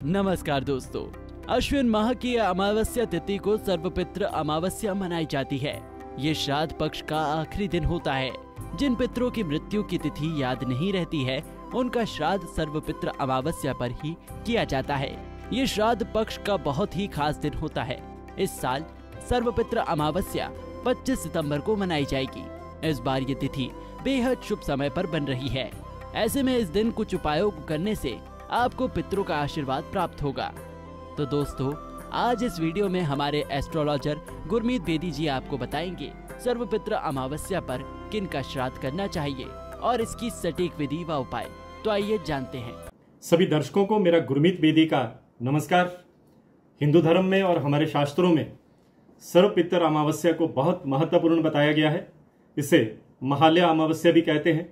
नमस्कार दोस्तों, अश्विन माह की अमावस्या तिथि को सर्वपित्र अमावस्या मनाई जाती है। ये श्राद्ध पक्ष का आखिरी दिन होता है। जिन पितरों की मृत्यु की तिथि याद नहीं रहती है, उनका श्राद्ध सर्वपित्र अमावस्या पर ही किया जाता है। ये श्राद्ध पक्ष का बहुत ही खास दिन होता है। इस साल सर्वपित्र अमावस्या 25 सितंबर को मनाई जाएगी। इस बार ये तिथि बेहद शुभ समय पर बन रही है। ऐसे में इस दिन कुछ उपायों को करने से आपको पितरों का आशीर्वाद प्राप्त होगा। तो दोस्तों, आज इस वीडियो में हमारे एस्ट्रोलॉजर गुरमीत बेदी जी आपको बताएंगे सर्वपित्र अमावस्या पर किन का श्राद्ध करना चाहिए और इसकी सटीक विधि व उपाय। तो आइए जानते हैं। सभी दर्शकों को मेरा गुरमीत बेदी का नमस्कार। हिंदू धर्म में और हमारे शास्त्रों में सर्वपित्र अमावस्या को बहुत महत्वपूर्ण बताया गया है। इसे महालया अमावस्या भी कहते हैं।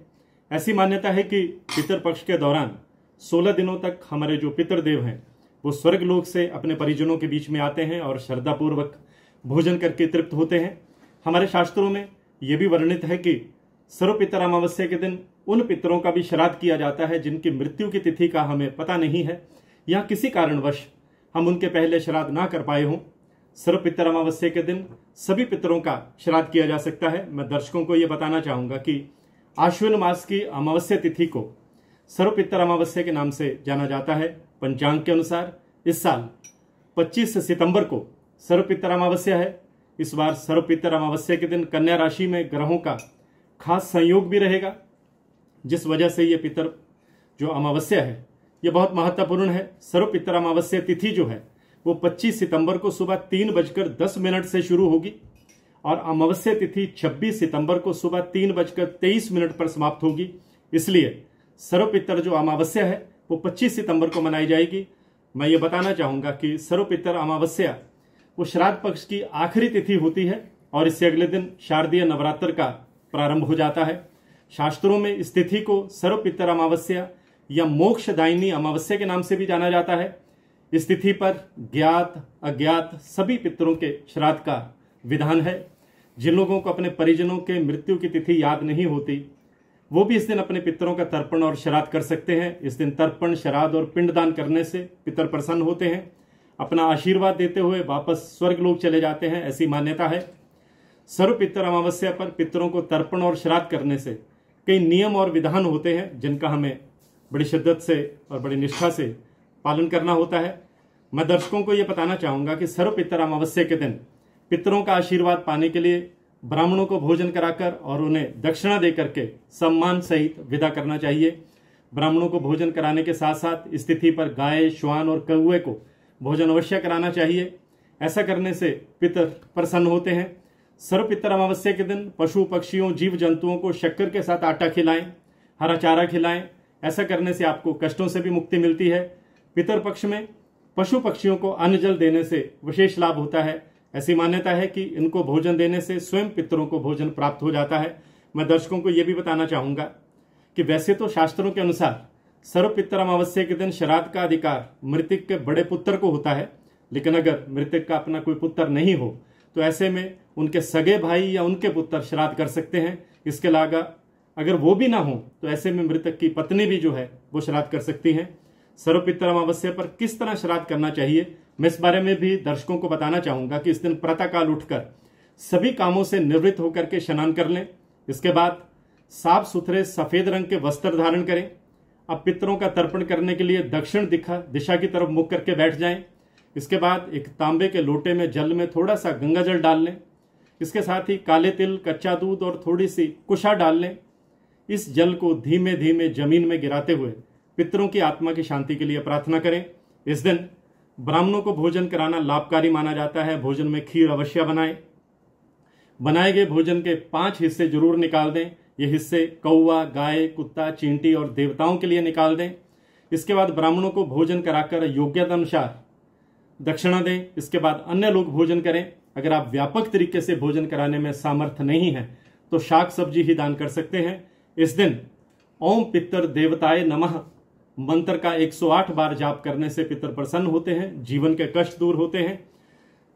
ऐसी मान्यता है कि पितर पक्ष के दौरान 16 दिनों तक हमारे जो पितृदेव हैं वो स्वर्ग लोक से अपने परिजनों के बीच में आते हैं और श्रद्धापूर्वक भोजन करके तृप्त होते हैं। हमारे शास्त्रों में यह भी वर्णित है कि सर्वपित्र अमावस्या के दिन उन पितरों का भी श्राद्ध किया जाता है जिनकी मृत्यु की तिथि का हमें पता नहीं है या किसी कारणवश हम उनके पहले श्राद्ध ना कर पाए हों। सर्वपित्र अमावस्या के दिन सभी पितरों का श्राद्ध किया जा सकता है। मैं दर्शकों को यह बताना चाहूंगा कि आश्विन मास की अमावस्या तिथि को सर्वपित्र अमावस्या के नाम से जाना जाता है। पंचांग के अनुसार इस साल 25 सितंबर को सर्वपित्र अमावस्या है। इस बार सर्वपित्र अमावस्या के दिन कन्या राशि में ग्रहों का खास संयोग भी रहेगा, जिस वजह से ये पितर जो अमावस्या है ये बहुत महत्वपूर्ण है। सर्वपित्र अमावस्या तिथि जो है वो 25 सितंबर को सुबह 3:10 से शुरू होगी और अमावस्या तिथि 26 सितंबर को सुबह 3:23 पर समाप्त होगी। इसलिए सर्वपित्र जो अमावस्या है वो 25 सितंबर को मनाई जाएगी। मैं ये बताना चाहूंगा कि सर्वपित्र अमावस्या वो श्राद्ध पक्ष की आखिरी तिथि होती है और इससे अगले दिन शारदीय नवरात्र का प्रारंभ हो जाता है। शास्त्रों में इस तिथि को सर्वपित्र अमावस्या या मोक्षदायिनी अमावस्या के नाम से भी जाना जाता है। इस तिथि पर ज्ञात अज्ञात सभी पितरों के श्राद्ध का विधान है। जिन लोगों को अपने परिजनों के मृत्यु की तिथि याद नहीं होती वो भी इस दिन अपने पितरों का तर्पण और श्राद्ध कर सकते हैं। इस दिन तर्पण, श्राद्ध और पिंडदान करने से पितर प्रसन्न होते हैं, अपना आशीर्वाद देते हुए वापस स्वर्ग लोक चले जाते हैं, ऐसी मान्यता है। सर्वपित्र अमावस्या पर पितरों को तर्पण और श्राद्ध करने से कई नियम और विधान होते हैं जिनका हमें बड़ी शिद्दत से और बड़ी निष्ठा से पालन करना होता है। मैं दर्शकों को यह बताना चाहूंगा कि सर्वपित्र अमावस्या के दिन पितरों का आशीर्वाद पाने के लिए ब्राह्मणों को भोजन कराकर और उन्हें दक्षिणा देकर के सम्मान सहित विदा करना चाहिए। ब्राह्मणों को भोजन कराने के साथ साथ इस तिथि पर गाय, श्वान और कौवे को भोजन अवश्य कराना चाहिए। ऐसा करने से पितर प्रसन्न होते हैं। सर्वपित्र अमावस्या के दिन पशु पक्षियों जीव जंतुओं को शक्कर के साथ आटा खिलाएं, हरा चारा खिलाएं। ऐसा करने से आपको कष्टों से भी मुक्ति मिलती है। पितर पक्ष में पशु पक्षियों को अन्न जल देने से विशेष लाभ होता है। ऐसी मान्यता है कि इनको भोजन देने से स्वयं पितरों को भोजन प्राप्त हो जाता है। मैं दर्शकों को यह भी बताना चाहूंगा कि वैसे तो शास्त्रों के अनुसार सर्वपित्र अमावस्या के दिन श्राद्ध का अधिकार मृतक के बड़े पुत्र को होता है, लेकिन अगर मृतक का अपना कोई पुत्र नहीं हो तो ऐसे में उनके सगे भाई या उनके पुत्र श्राद्ध कर सकते हैं। इसके अलावा अगर वो भी ना हो तो ऐसे में मृतक की पत्नी भी जो है वो श्राद्ध कर सकती हैं। सर्वपित्र अमावस्या पर किस तरह श्राद्ध करना चाहिए, मैं इस बारे में भी दर्शकों को बताना चाहूंगा कि इस दिन प्रातःकाल उठकर सभी कामों से निवृत्त होकर के स्नान कर लें। इसके बाद साफ सुथरे सफेद रंग के वस्त्र धारण करें। अब पितरों का तर्पण करने के लिए दक्षिण दिशा की तरफ मुख करके बैठ जाएं। इसके बाद एक तांबे के लोटे में जल में थोड़ा सा गंगा जल डाल लें। इसके साथ ही काले तिल, कच्चा दूध और थोड़ी सी कुशा डाल लें। इस जल को धीमे धीमे जमीन में गिराते हुए पितरों की आत्मा की शांति के लिए प्रार्थना करें। इस दिन ब्राह्मणों को भोजन कराना लाभकारी माना जाता है। भोजन में खीर अवश्य बनाएं। बनाए गए भोजन के 5 हिस्से जरूर निकाल दें। ये हिस्से कौवा, गाय, कुत्ता, चींटी और देवताओं के लिए निकाल दें। इसके बाद ब्राह्मणों को भोजन कराकर योग्यता अनुसार दक्षिणा दें। इसके बाद अन्य लोग भोजन करें। अगर आप व्यापक तरीके से भोजन कराने में सामर्थ्य नहीं है तो शाक सब्जी ही दान कर सकते हैं। इस दिन ओम पितर देवताय नमः मंत्र का 108 बार जाप करने से पितर प्रसन्न होते हैं, जीवन के कष्ट दूर होते हैं।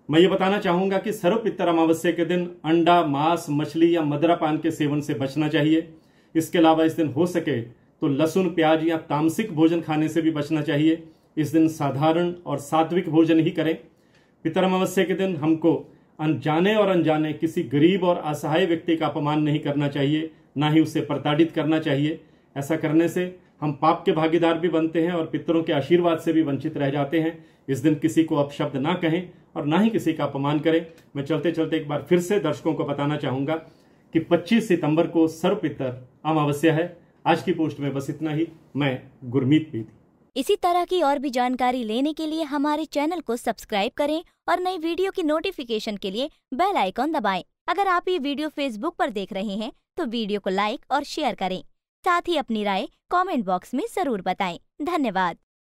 मैं ये बताना चाहूंगा कि सर्वपित्र अमावस्या के दिन अंडा, मांस, मछली या मदिरा पान के सेवन से बचना चाहिए। इसके अलावा इस दिन हो सके तो लहसुन, प्याज या तामसिक भोजन खाने से भी बचना चाहिए। इस दिन साधारण और सात्विक भोजन ही करें। पितर अमावस्या के दिन हमको अनजाने और अनजाने किसी गरीब और असहाय व्यक्ति का अपमान नहीं करना चाहिए, ना ही उसे प्रताड़ित करना चाहिए। ऐसा करने से हम पाप के भागीदार भी बनते हैं और पितरों के आशीर्वाद से भी वंचित रह जाते हैं। इस दिन किसी को अपशब्द ना कहें और ना ही किसी का अपमान करें। मैं चलते चलते एक बार फिर से दर्शकों को बताना चाहूंगा कि 25 सितंबर को सर्व पितर अमावस्या है। आज की पोस्ट में बस इतना ही। मैं गुरमीत बेदी। इसी तरह की और भी जानकारी लेने के लिए हमारे चैनल को सब्सक्राइब करें और नई वीडियो की नोटिफिकेशन के लिए बेल आइकॉन दबाएं। अगर आप ये वीडियो फेसबुक पर देख रहे हैं तो वीडियो को लाइक और शेयर करें। साथ ही अपनी राय कमेंट बॉक्स में जरूर बताएं। धन्यवाद।